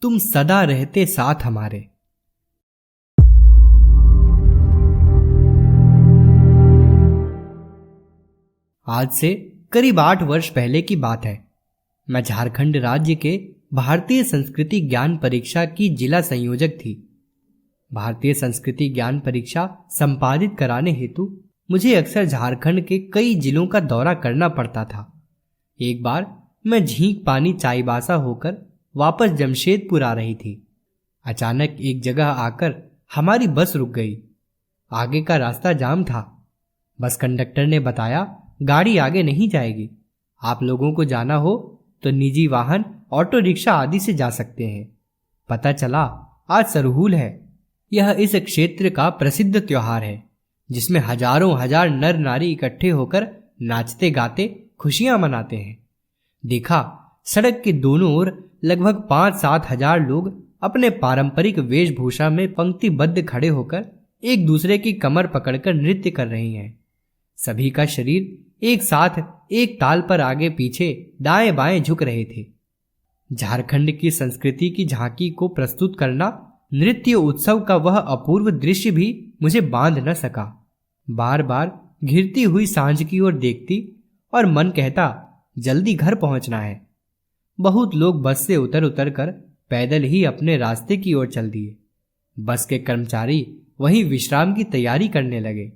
तुम सदा रहते साथ हमारे। आज से करीब 8 वर्ष पहले की बात है। मैं झारखंड राज्य के भारतीय संस्कृति ज्ञान परीक्षा की जिला संयोजक थी। भारतीय संस्कृति ज्ञान परीक्षा संपादित कराने हेतु मुझे अक्सर झारखंड के कई जिलों का दौरा करना पड़ता था। एक बार मैं झींक पानी चाईबासा होकर वापस जमशेदपुर आ रही थी। अचानक एक जगह आकर हमारी बस रुक गई। आगे का रास्ता जाम था। बस कंडक्टर ने बताया, गाड़ी आगे नहीं जाएगी, आप लोगों को जाना हो तो निजी वाहन, ऑटो रिक्शा आदि से जा सकते हैं। पता चला आज सरहूल है। यह इस क्षेत्र का प्रसिद्ध त्योहार है जिसमें हजारों हजार नर नारी इकट्ठे होकर नाचते गाते खुशियां मनाते हैं। देखा, सड़क के दोनों ओर लगभग 5-7 हजार लोग अपने पारंपरिक वेशभूषा में पंक्तिबद्ध खड़े होकर एक दूसरे की कमर पकड़कर नृत्य कर रहे हैं। सभी का शरीर एक साथ एक ताल पर आगे पीछे दाएं बाएं झुक रहे थे। झारखंड की संस्कृति की झांकी को प्रस्तुत करना नृत्य उत्सव का वह अपूर्व दृश्य भी मुझे बांध न सका। बार बार घिरती हुई सांझ की ओर देखती और मन कहता, जल्दी घर पहुंचना है। बहुत लोग बस से उतर कर पैदल ही अपने रास्ते की ओर चल दिए। बस के कर्मचारी वहीं विश्राम की तैयारी करने लगे।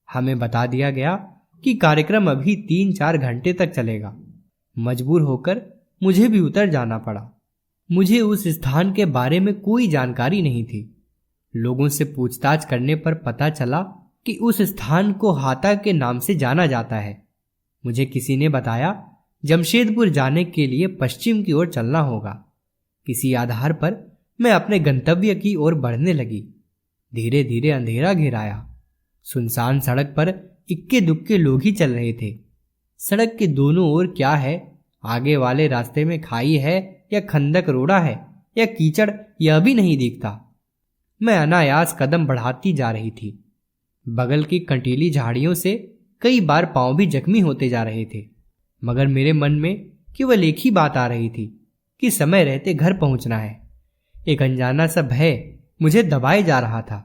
हमें बता दिया गया कि कार्यक्रम अभी 3-4 घंटे तक चलेगा। मजबूर होकर मुझे भी उतर जाना पड़ा। मुझे उस स्थान के बारे में कोई जानकारी नहीं थी। लोगों से पूछताछ करने पर पता चला कि उस स्थान को हाता के नाम से जाना जाता है। मुझे किसी ने बताया, जमशेदपुर जाने के लिए पश्चिम की ओर चलना होगा। किसी आधार पर मैं अपने गंतव्य की ओर बढ़ने लगी। धीरे धीरे अंधेरा घिर आया। सुनसान सड़क पर इक्के दुक्के लोग ही चल रहे थे। सड़क के दोनों ओर क्या है, आगे वाले रास्ते में खाई है या खंदक रोड़ा है या कीचड़, यह भी नहीं दिखता। मैं अनायास कदम बढ़ाती जा रही थी। बगल की कंटीली झाड़ियों से कई बार पांव भी जख्मी होते जा रहे थे, मगर मेरे मन में केवल एक ही बात आ रही थी कि समय रहते घर पहुंचना है। एक अनजाना सा भय मुझे दबाए जा रहा था।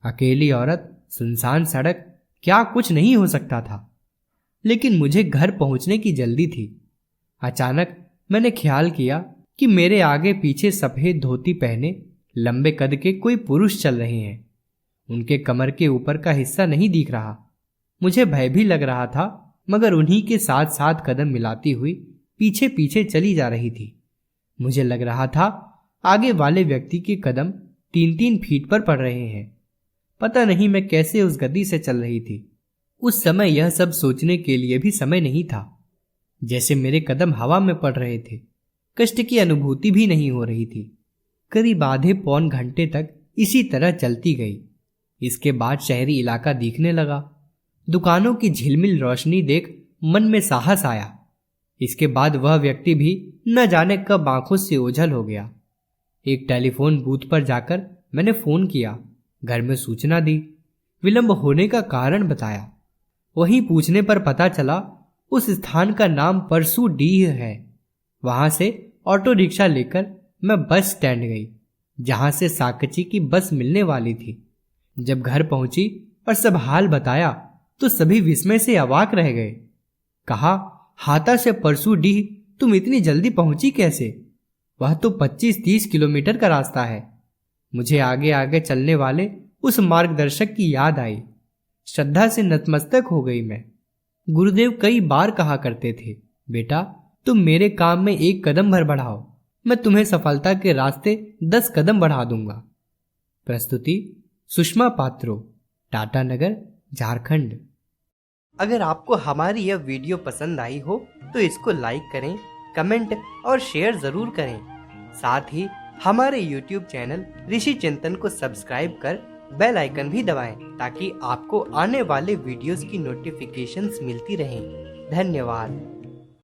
अकेली औरत, सुनसान सड़क, क्या कुछ नहीं हो सकता था, लेकिन मुझे घर पहुंचने की जल्दी थी। अचानक मैंने ख्याल किया कि मेरे आगे पीछे सफेद धोती पहने लंबे कद के कोई पुरुष चल रहे हैं। उनके कमर के ऊपर का हिस्सा नहीं दिख रहा। मुझे भय भी लग रहा था, मगर उन्हीं के साथ साथ कदम मिलाती हुई पीछे पीछे चली जा रही थी। मुझे लग रहा था आगे वाले व्यक्ति के कदम 3-3 फीट पर पड़ रहे हैं। पता नहीं मैं कैसे उस गति से चल रही थी। उस समय यह सब सोचने के लिए भी समय नहीं था। जैसे मेरे कदम हवा में पड़ रहे थे। कष्ट की अनुभूति भी नहीं हो रही थी। करीब आधे पौन घंटे तक इसी तरह चलती गई। इसके बाद शहरी इलाका दिखने लगा। दुकानों की झिलमिल रोशनी देख मन में साहस आया। इसके बाद वह व्यक्ति भी न जाने कब आंखों से ओझल हो गया। एक टेलीफोन बूथ पर जाकर मैंने फोन किया, घर में सूचना दी, विलंब होने का कारण बताया। वहीं पूछने पर पता चला उस स्थान का नाम परसूडीह है। वहां से ऑटो रिक्शा लेकर मैं बस स्टैंड गई, जहां से साकची की बस मिलने वाली थी। जब घर पहुंची और सब हाल बताया तो सभी विस्मय से अवाक रह गए। कहा, हाता से परसूडीह तुम इतनी जल्दी पहुंची कैसे? वह तो 25-30 किलोमीटर का रास्ता है। मुझे आगे आगे चलने वाले उस मार्गदर्शक की याद आई। श्रद्धा से नतमस्तक हो गई मैं। गुरुदेव कई बार कहा करते थे, बेटा तुम मेरे काम में 1 कदम भर बढ़ाओ, मैं तुम्हें सफलता के रास्ते 10 कदम बढ़ा दूंगा। प्रस्तुति सुषमा पात्रो, टाटा नगर, झारखंड। अगर आपको हमारी यह वीडियो पसंद आई हो तो इसको लाइक करें, कमेंट और शेयर जरूर करें। साथ ही हमारे YouTube चैनल ऋषि चिंतन को सब्सक्राइब कर बेल आइकन भी दबाएं ताकि आपको आने वाले वीडियोस की नोटिफिकेशंस मिलती रहें। धन्यवाद।